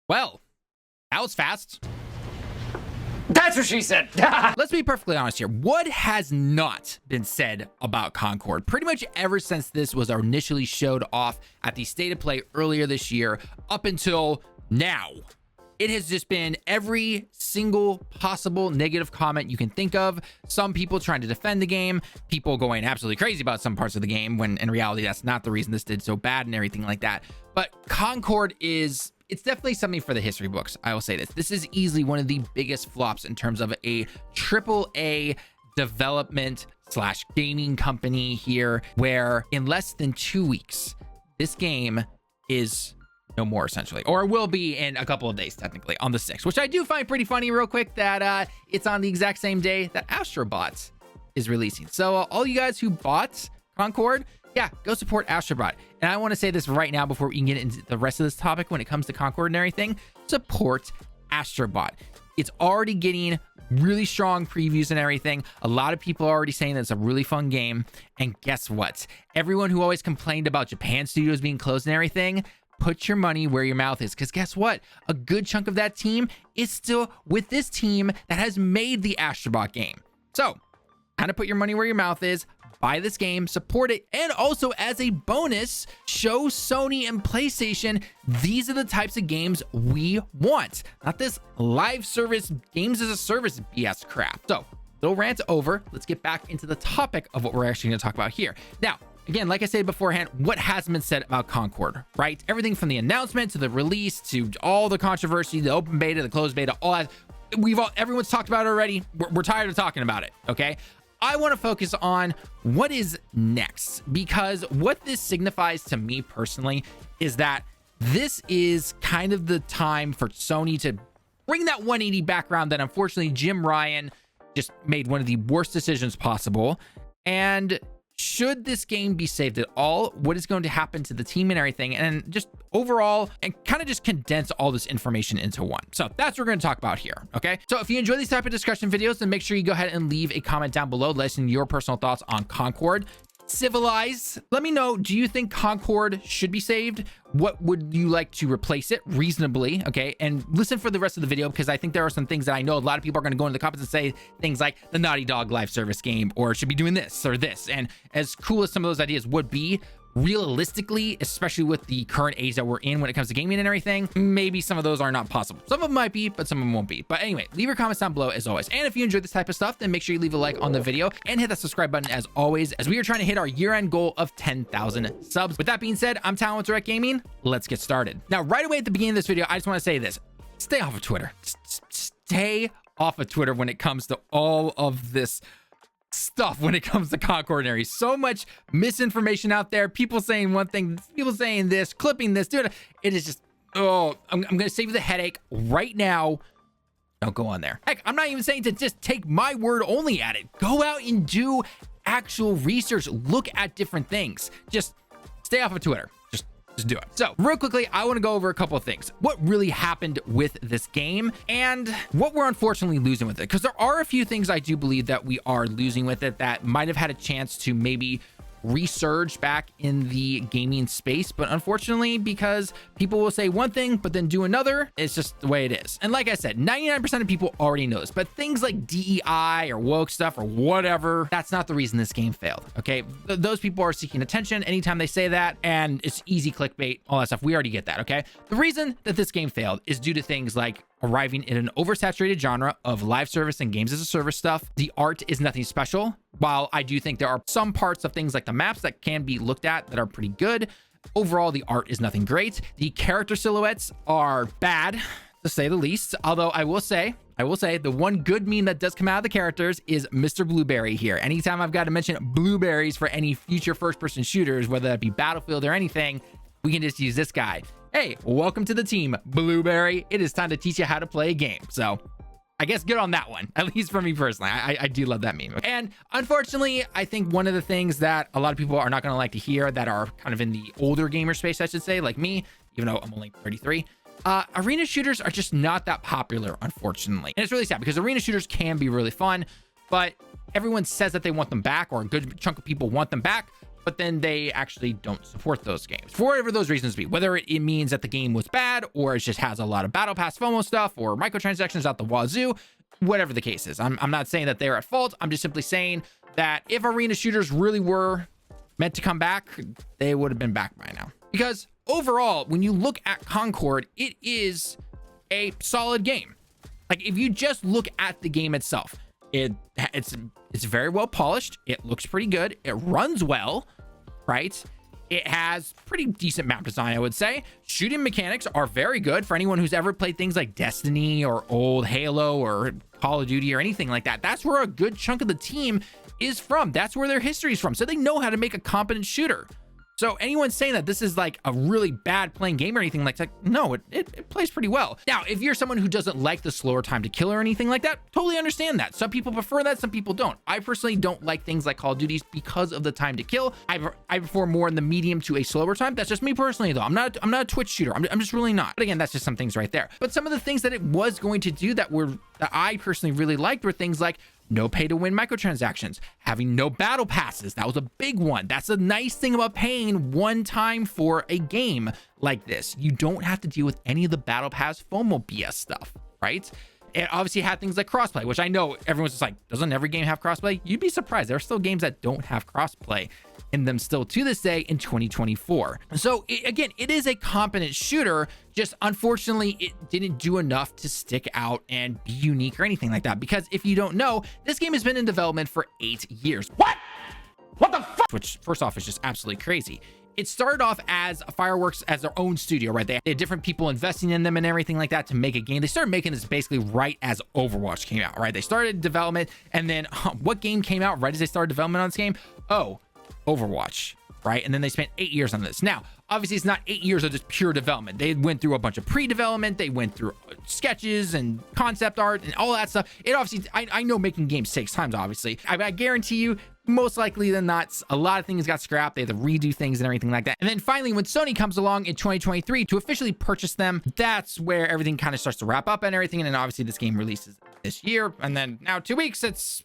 Well, that was fast. That's what she said. Let's be perfectly honest here. What has not been said about Concord? Pretty much ever since this was initially showed off at the State of Play earlier this year up until now. It has just been every single possible negative comment you can think of. Some people trying to defend the game, people going absolutely crazy about some parts of the game, when in reality, that's not the reason this did so bad and everything like that. But Concord is... it's definitely something for the history books. I will say this. This is easily one of the biggest flops in terms of a AAA development slash gaming company here, where in less than 2 weeks, this game is no more essentially, or will be in a couple of days, technically on the 6th, which I do find pretty funny real quick that it's on the exact same day that Astrobot is releasing. So all you guys who bought Concord, yeah, go support Astrobot. And I want to say this right now before we can get into the rest of this topic when it comes to Concord and everything. Support Astrobot. It's already getting really strong previews and everything. A lot of people are already saying that it's a really fun game. And guess what? Everyone who always complained about Japan studios being closed and everything, put your money where your mouth is. Because guess what? A good chunk of that team is still with this team that has made the Astrobot game. So kind of put your money where your mouth is. Buy this game, support it, and also as a bonus, show Sony and PlayStation these are the types of games we want. Not this live service, games as a service BS crap. So, little rant over. Let's get back into the topic of what we're actually going to talk about here. Now, again, like I said beforehand, what hasn't been said about Concord, right? Everything from the announcement to the release to all the controversy, the open beta, the closed beta, all that. Everyone's talked about it already. We're tired of talking about it, okay? I want to focus on what is next, because what this signifies to me personally is that this is kind of the time for Sony to bring that 180 background that unfortunately Jim Ryan just made one of the worst decisions possible. And should this game be saved at all, what is going to happen to the team and everything, and just overall, and kind of just condense all this information into one. So that's what we're going to talk about here. Okay. So if you enjoy these type of discussion videos, then make sure you go ahead and leave a comment down below, letting your personal thoughts on Concord. Civilize, let me know, do you think Concord should be saved? What would you like to replace it reasonably? Okay, and listen for the rest of the video, because I think there are some things that I know a lot of people are going to go into the comments and say things like the Naughty Dog live service game, or should be doing this or this. And as cool as some of those ideas would be, realistically, especially with the current age that we're in when it comes to gaming and everything, maybe some of those are not possible. Some of them might be, but some of them won't be. But anyway, leave your comments down below as always. And if you enjoyed this type of stuff, then make sure you leave a like on the video and hit that subscribe button as always, as we are trying to hit our year-end goal of 10,000 subs. With that being said, I'm Tallen with Direct Gaming. Let's get started. Now, right away at the beginning of this video, I just want to say this. Stay off of Twitter. Stay off of Twitter when it comes to all of this stuff when it comes to Concord. So much misinformation out there, people saying one thing, people saying this, clipping this, dude. It is just, oh, I'm gonna save you the headache right now. Don't go on there. Heck, I'm not even saying to just take my word only at it. Go out and do actual research, look at different things. Just stay off of Twitter. Just do it. So real quickly, I want to go over a couple of things. What really happened with this game and what we're unfortunately losing with it. Because there are a few things I do believe that we are losing with it that might have had a chance to maybe resurge back in the gaming space, but unfortunately, because people will say one thing but then do another, it's just the way it is. And like I said, 99% of people already know this, but things like DEI or woke stuff or whatever, that's not the reason this game failed. Okay, those people are seeking attention anytime they say that, and it's easy clickbait, all that stuff. We already get that. Okay, the reason that this game failed is due to things like arriving in an oversaturated genre of live service and games as a service stuff. The art is nothing special. While I do think there are some parts of things like the maps that can be looked at that are pretty good, overall the art is nothing great. The character silhouettes are bad, to say the least. Although I will say the one good meme that does come out of the characters is Mr. Blueberry here. Anytime I've got to mention blueberries for any future first-person shooters, whether that be Battlefield or anything, we can just use this guy. Hey, welcome to the team, Blueberry. It is time to teach you how to play a game. So I guess good on that one, at least for me personally. I do love that meme. And unfortunately, I think one of the things that a lot of people are not going to like to hear that are kind of in the older gamer space, I should say, like me, even though I'm only 33, arena shooters are just not that popular, unfortunately. And it's really sad because arena shooters can be really fun, but everyone says that they want them back, or a good chunk of people want them back. but then they actually don't support those games for whatever those reasons be, whether it means that the game was bad or it just has a lot of battle pass FOMO stuff or microtransactions out the wazoo, whatever the case is. I'm not saying that they're at fault. I'm just simply saying that if arena shooters really were meant to come back, they would have been back by now. Because overall, when you look at Concord, it is a solid game. Like, if you just look at the game itself, it's very well polished. It looks pretty good. It runs well, right? It has pretty decent map design, I would say. Shooting mechanics are very good for anyone who's ever played things like Destiny or old Halo or Call of Duty or anything like that. That's where a good chunk of the team is from. That's where their history is from. So they know how to make a competent shooter. So anyone saying that this is like a really bad playing game or anything like that, no, it plays pretty well. Now, if you're someone who doesn't like the slower time to kill or anything like that, totally understand that. Some people prefer that, some people don't. I personally don't like things like Call of Duty because of the time to kill. I prefer more in the medium to a slower time. That's just me personally, though. I'm not a Twitch shooter. I'm just really not. But again, that's just some things right there. But some of the things that it was going to do that I personally really liked were things like no pay to win microtransactions, having no battle passes. That was a big one. That's a nice thing about paying one time for a game like this. You don't have to deal with any of the battle pass FOMO BS stuff, right? It obviously had things like crossplay, which I know everyone's just like, doesn't every game have crossplay? You'd be surprised. There are still games that don't have crossplay in them still to this day in 2024. So again, it is a competent shooter. Just unfortunately, it didn't do enough to stick out and be unique or anything like that. Because if you don't know, this game has been in development for 8 years. What the fuck? Which first off is just absolutely crazy. It started off as Fireworks as their own studio, right? They had different people investing in them and everything like that to make a game. They started making this basically right as Overwatch came out, right? They started development, and then what game came out right as they started development on this game? Oh, Overwatch, right? And then they spent 8 years on this. Now, obviously, it's not 8 years of just pure development. They went through a bunch of pre-development. They went through sketches and concept art and all that stuff. It obviously, I know making games takes time, obviously. I guarantee you, most likely than not, a lot of things got scrapped. They had to redo things and everything like that. And then finally, when Sony comes along in 2023 to officially purchase them, that's where everything kind of starts to wrap up and everything. And then obviously this game releases this year. And then now 2 weeks, it's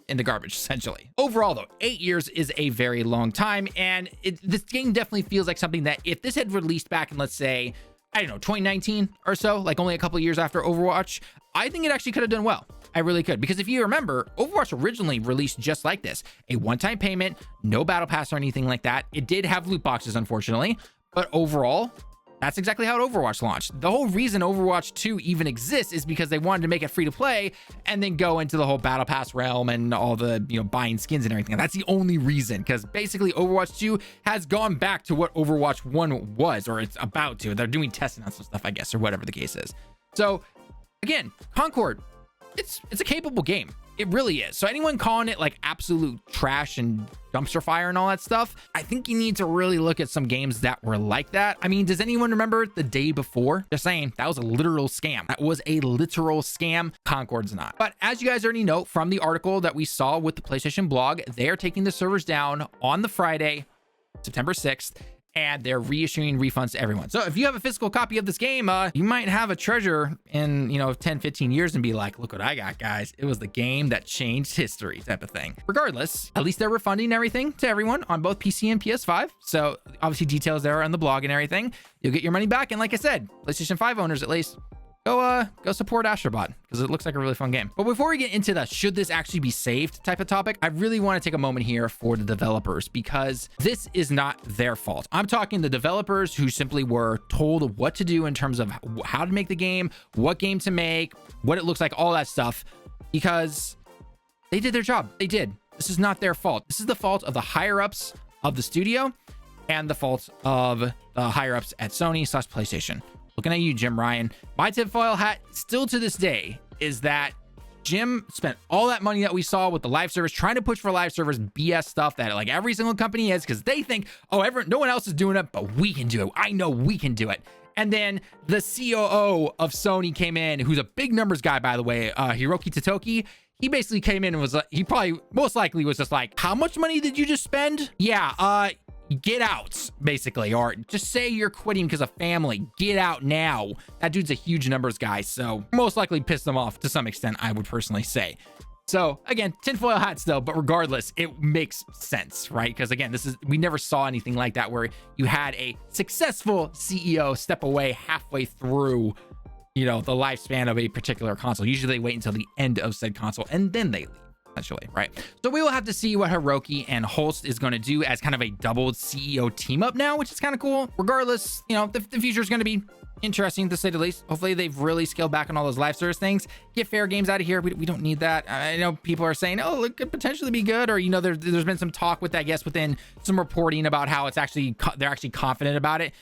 in the garbage, essentially. Overall, though, 8 years is a very long time. And this game definitely feels like something that if this had released back in, let's say, I don't know, 2019 or so, like only a couple of years after Overwatch, I think it actually could have done well. I really could. Because if you remember, Overwatch originally released just like this, a one-time payment, no battle pass or anything like that. It did have loot boxes, unfortunately, but overall, that's exactly how Overwatch launched. The whole reason Overwatch 2 even exists is because they wanted to make it free to play and then go into the whole battle pass realm and all the, buying skins and everything. And that's the only reason, because basically Overwatch 2 has gone back to what Overwatch 1 was, or it's about to. They're doing testing on some stuff, I guess, or whatever the case is. So again, Concord, it's a capable game. It really is. So anyone calling it like absolute trash and dumpster fire and all that stuff, I think you need to really look at some games that were like that. I mean, does anyone remember the day before? Just saying, that was a literal scam. That was a literal scam. Concord's not. But as you guys already know from the article that we saw with the PlayStation blog, they are taking the servers down on the Friday, September 6th. And they're reissuing refunds to everyone. So if you have a physical copy of this game, you might have a treasure in, 10, 15 years and be like, look what I got, guys. It was the game that changed history type of thing. Regardless, at least they're refunding everything to everyone on both PC and PS5. So obviously details there on the blog and everything. You'll get your money back. And like I said, PlayStation 5 owners, at least, go support Astrobot because it looks like a really fun game. But before we get into the should this actually be saved type of topic, I really want to take a moment here for the developers because this is not their fault. I'm talking the developers who simply were told what to do in terms of how to make the game, what game to make, what it looks like, all that stuff, because they did their job. They did. This is not their fault. This is the fault of the higher ups of the studio and the fault of the higher ups at Sony/PlayStation. Looking at you, Jim Ryan. My tinfoil hat still to this day is that Jim spent all that money that we saw with the live service, trying to push for live service BS stuff that like every single company is, because they think, no one else is doing it, but we can do it. I know we can do it. And then the COO of Sony came in, who's a big numbers guy, by the way, Hiroki Totoki. He basically came in and was like, he probably most likely was just like, how much money did you just spend? Yeah, get out, basically, or just say you're quitting because of family. Get out now. That dude's a huge numbers guy, so most likely pissed them off to some extent, I would personally say. So again, tinfoil hat still, but regardless, it makes sense, right? Because again, we never saw anything like that where you had a successful CEO step away halfway through, the lifespan of a particular console. Usually they wait until the end of said console and then they leave, essentially, right? So we will have to see what Hiroki and Holst is going to do as kind of a double CEO team up now, which is kind of cool. Regardless, the future is going to be interesting to say the least. Hopefully they've really scaled back on all those live service things. Get fair games out of here. We don't need that. I know people are saying, oh, it could potentially be good, or there's been some talk with, I guess, within some reporting about how they're actually confident about it.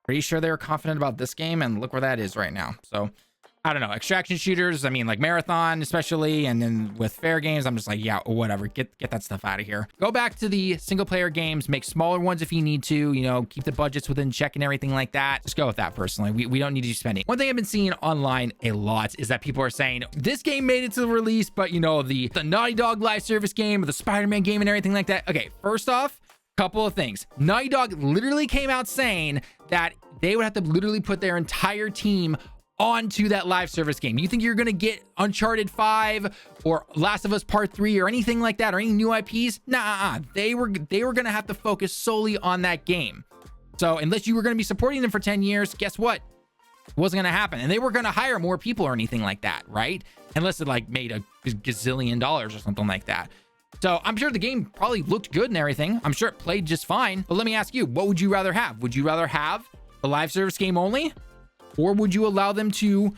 Pretty sure they were confident about this game, and look where that is right now. So I don't know, extraction shooters, I mean, like Marathon especially, and then with fair games, I'm just like, yeah, whatever, get that stuff out of here. Go back to the single player games, make smaller ones if you need to, keep the budgets within check and everything like that. Just go with that personally. We don't need you spending. One thing I've been seeing online a lot is that people are saying this game made it to the release, but the Naughty Dog live service game or the Spider-Man game and everything like that. Okay, first off, couple of things. Naughty Dog literally came out saying that they would have to literally put their entire team onto that live service game. You think you're going to get Uncharted 5 or Last of Us Part 3 or anything like that, or any new IPs? Nah, they were going to have to focus solely on that game. So unless you were going to be supporting them for 10 years, guess what? It wasn't going to happen. And they were going to hire more people or anything like that, right? Unless it made a gazillion dollars or something like that. So I'm sure the game probably looked good and everything. I'm sure it played just fine. But let me ask you, what would you rather have? Would you rather have the live service game only? Or would you allow them to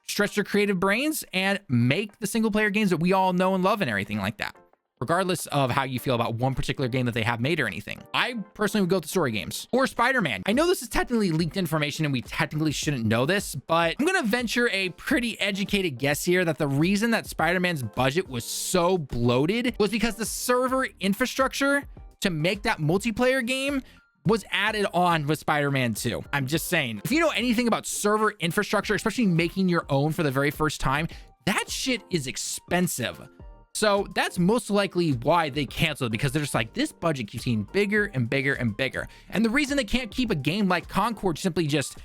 stretch their creative brains and make the single player games that we all know and love and everything like that? Regardless of how you feel about one particular game that they have made or anything. I personally would go with the story games. Or Spider-Man. I know this is technically leaked information and we technically shouldn't know this, but I'm going to venture a pretty educated guess here that the reason that Spider-Man's budget was so bloated was because the server infrastructure to make that multiplayer game was added on with Spider-Man 2. I'm just saying, if you know anything about server infrastructure, especially making your own for the very first time, that shit is expensive. So that's most likely why they canceled, because they're just like, this budget keeps getting bigger and bigger and bigger. And the reason they can't keep a game like Concord simply just,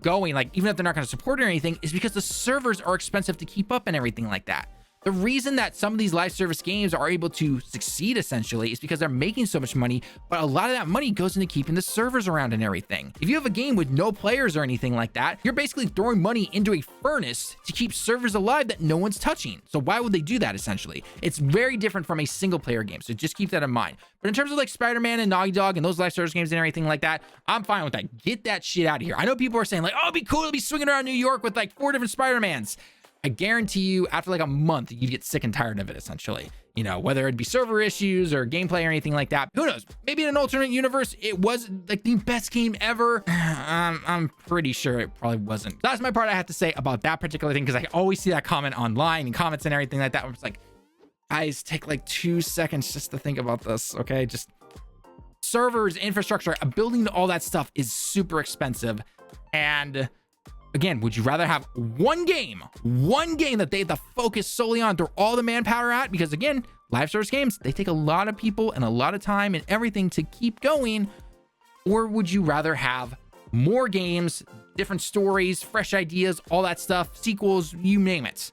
going, even if they're not going to support it or anything, is because the servers are expensive to keep up and everything like that. The reason that some of these live service games are able to succeed essentially is because they're making so much money, but a lot of that money goes into keeping the servers around and everything. If you have a game with no players or anything like that, you're basically throwing money into a furnace to keep servers alive that no one's touching. So why would they do that essentially? It's very different from a single player game. So just keep that in mind. But in terms of Spider-Man and Naughty Dog and those live service games and everything like that, I'm fine with that. Get that shit out of here. I know people are saying oh, it'd be cool to be swinging around New York with 4 different Spider-Mans. I guarantee you after a month, you get sick and tired of it essentially. Whether it be server issues or gameplay or anything like that. Who knows? Maybe in an alternate universe, it was the best game ever. I'm pretty sure it probably wasn't. That's my part I have to say about that particular thing, because I always see that comment online and comments and everything like that. I'm just like, guys, take 2 seconds just to think about this, okay? Just servers, infrastructure, building all that stuff is super expensive. And again, would you rather have one game that they have to focus solely on, throw all the manpower at? Because again, live service games, they take a lot of people and a lot of time and everything to keep going. Or would you rather have more games, different stories, fresh ideas, all that stuff, sequels, you name it?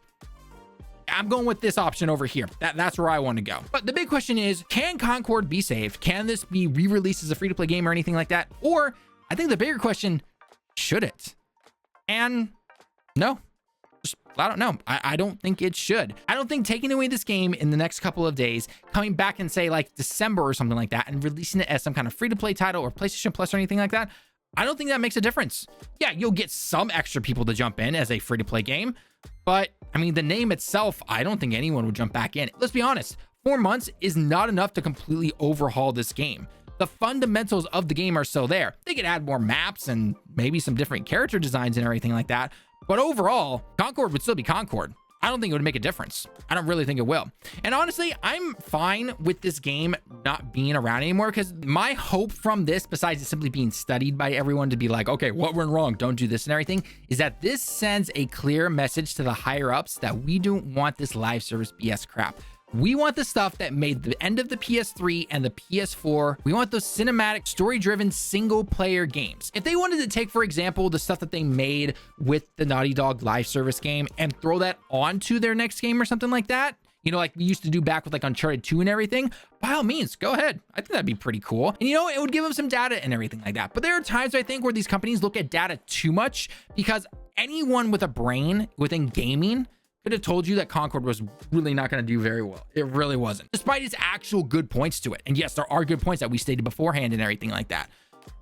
I'm going with this option over here. That's where I want to go. But the big question is, can Concord be saved? Can this be re-released as a free-to-play game or anything like that? Or I think the bigger question, should it? And no, I don't know. I don't think it should. I don't think taking away this game in the next couple of days, coming back and say December or something like that, and releasing it as some kind of free-to-play title or PlayStation Plus or anything like that, I don't think that makes a difference. Yeah, you'll get some extra people to jump in as a free-to-play game, but I mean, the name itself, I don't think anyone would jump back in. Let's be honest, 4 months is not enough to completely overhaul this game. The fundamentals of the game are still there. They could add more maps and maybe some different character designs and everything like that. But overall, Concord would still be Concord. I don't think it would make a difference. I don't really think it will. And honestly, I'm fine with this game not being around anymore, because my hope from this, besides it simply being studied by everyone to be like, okay, what went wrong? Don't do this and everything, is that this sends a clear message to the higher ups that we don't want this live service BS crap. We want the stuff that made the end of the PS3 and the PS4. We want those cinematic, story-driven, single-player games. If they wanted to take, for example, the stuff that they made with the Naughty Dog live service game and throw that onto their next game or something like that, you know, like we used to do back with like Uncharted 2 and everything, by all means, go ahead. I think that'd be pretty cool. And you know, it would give them some data and everything like that. But there are times I think where these companies look at data too much, because anyone with a brain within gaming could have told you that Concord was really not going to do very well. It really wasn't, despite its actual good points to it. And yes, there are good points that we stated beforehand and everything like that.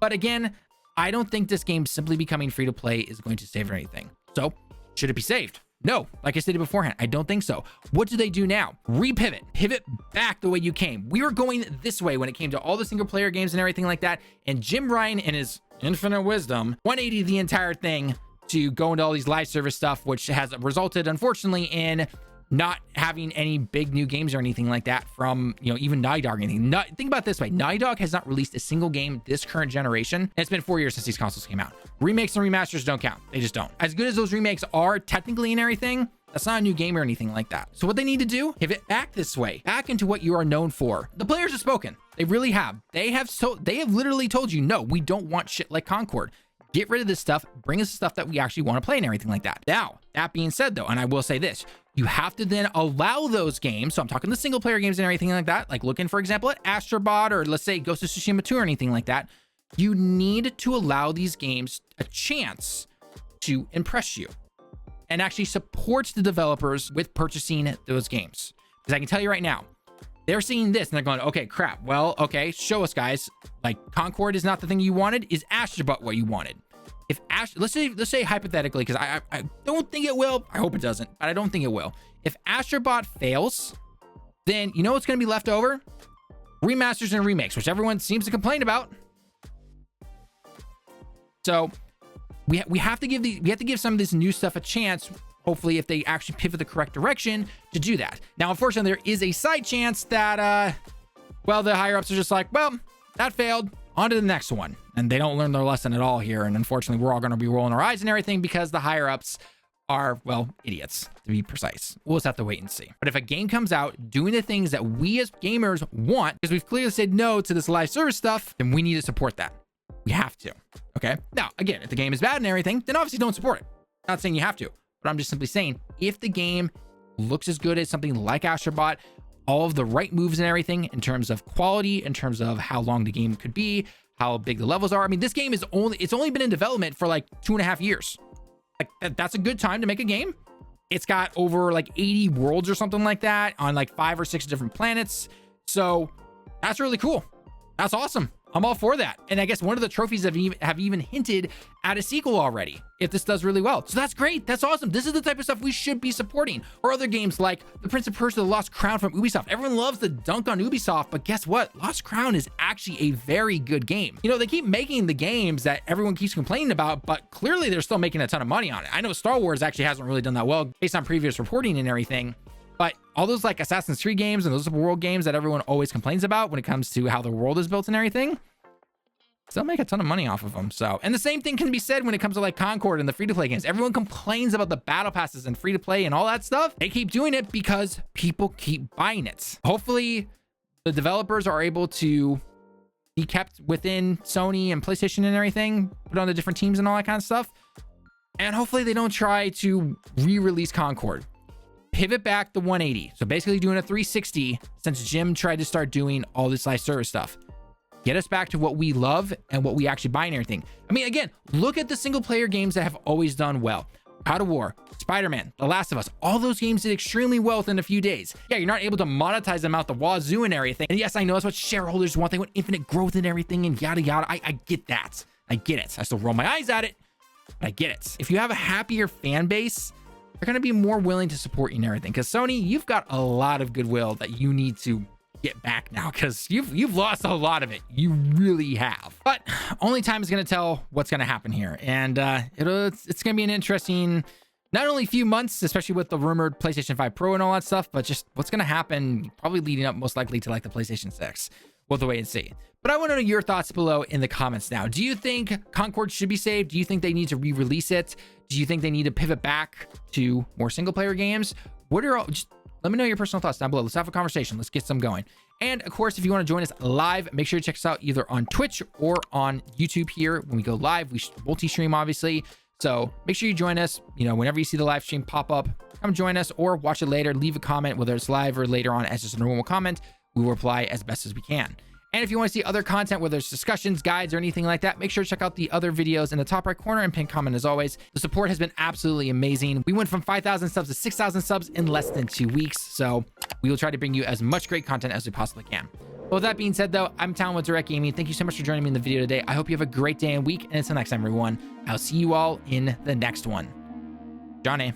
But again, I don't think this game simply becoming free to play is going to save anything. So should it be saved? No, like I stated beforehand, I don't think so. What do they do now? Repivot, pivot back the way you came. We were going this way when it came to all the single player games and everything like that. And Jim Ryan, in his infinite wisdom, 180 the entire thing to go into all these live service stuff, which has resulted, unfortunately, in not having any big new games or anything like that from, you know, even Naughty Dog or anything. Think about it this way. Naughty Dog has not released a single game this current generation. And it's been 4 years since these consoles came out. Remakes and remasters don't count. They just don't. As good as those remakes are technically and everything, that's not a new game or anything like that. So what they need to do, pivot back this way, back into what you are known for. The players have spoken. They really have. They have literally told you, no, we don't want shit like Concord. Get rid of this stuff, bring us the stuff that we actually want to play and everything like that. Now, that being said though, and I will say this, you have to then allow those games. So I'm talking the single player games and everything like that, like looking, for example, at Astrobot or let's say Ghost of Tsushima 2 or anything like that. You need to allow these games a chance to impress you and actually support the developers with purchasing those games. Because I can tell you right now, they're seeing this and they're going, okay, crap. Well, okay, show us, guys. Like Concord is not the thing you wanted. Is Astrobot what you wanted? If let's say hypothetically, because I don't think it will. I hope it doesn't, but I don't think it will. If Astrobot fails, then you know what's going to be left over? Remasters and remakes, which everyone seems to complain about. So we have to give some of this new stuff a chance. Hopefully, if they actually pivot the correct direction to do that. Now, unfortunately, there is a side chance that, well, the higher ups are just like, well, that failed. On to the next one. And they don't learn their lesson at all here. And unfortunately, we're all going to be rolling our eyes and everything because the higher ups are, well, idiots, to be precise. We'll just have to wait and see. But if a game comes out doing the things that we as gamers want, because we've clearly said no to this live service stuff, then we need to support that. We have to. Okay. Now, again, if the game is bad and everything, then obviously don't support it. Not saying you have to. But I'm just simply saying, if the game looks as good as something like Astrobot, all of the right moves and everything in terms of quality, in terms of how long the game could be, how big the levels are. I mean, this game is only been in development for like 2.5 years. Like that's a good time to make a game. It's got over like 80 worlds or something like that on like 5 or 6 different planets. So that's really cool. That's awesome. I'm all for that. And I guess one of the trophies have even hinted at a sequel already, if this does really well. So that's great. That's awesome. This is the type of stuff we should be supporting. Or other games like The Prince of Persia: The Lost Crown from Ubisoft. Everyone loves the dunk on Ubisoft, but guess what? Lost Crown is actually a very good game. You know, they keep making the games that everyone keeps complaining about, but clearly they're still making a ton of money on it. I know Star Wars actually hasn't really done that well based on previous reporting and everything. But all those like Assassin's Creed games and those world games that everyone always complains about when it comes to how the world is built and everything, still make a ton of money off of them. So, and the same thing can be said when it comes to like Concord and the free-to-play games. Everyone complains about the battle passes and free-to-play and all that stuff. They keep doing it because people keep buying it. Hopefully the developers are able to be kept within Sony and PlayStation and everything, put on the different teams and all that kind of stuff. And hopefully they don't try to re-release Concord. Pivot back the 180. So basically doing a 360 since Jim tried to start doing all this live service stuff. Get us back to what we love and what we actually buy and everything. I mean, again, look at the single player games that have always done well. God of War, Spider-Man, The Last of Us, all those games did extremely well within a few days. Yeah, you're not able to monetize them out the wazoo and everything. And yes, I know that's what shareholders want. They want infinite growth and everything and yada, yada. I get that. I get it. I still roll my eyes at it, but I get it. If you have a happier fan base, they're going to be more willing to support you and everything. Because Sony, you've got a lot of goodwill that you need to get back now, because you've lost a lot of it. You really have. But only time is going to tell what's going to happen here. And it's going to be an interesting, not only few months, especially with the rumored PlayStation 5 Pro and all that stuff, but just what's going to happen probably leading up most likely to like the PlayStation 6. We'll have to wait and see. But I want to know your thoughts below in the comments now. Do you think Concord should be saved? Do you think they need to re-release it? Do you think they need to pivot back to more single player games? What are all, just let me know your personal thoughts down below. Let's have a conversation. Let's get some going. And of course, if you want to join us live, make sure to check us out either on Twitch or on YouTube here. When we go live, we multi-stream, obviously. So make sure you join us, you know, whenever you see the live stream pop up come join us or watch it later. Leave a comment, whether it's live or later on as just a normal comment. We will reply as best as we can. And if you want to see other content, whether it's discussions, guides, or anything like that, make sure to check out the other videos in the top right corner and pin comment as always. The support has been absolutely amazing. We went from 5,000 subs to 6,000 subs in less than 2 weeks. So we will try to bring you as much great content as we possibly can. But with that being said, though, I'm Tallen with Direct Gaming. Thank you so much for joining me in the video today. I hope you have a great day and week. And until next time, everyone, I'll see you all in the next one. Johnny.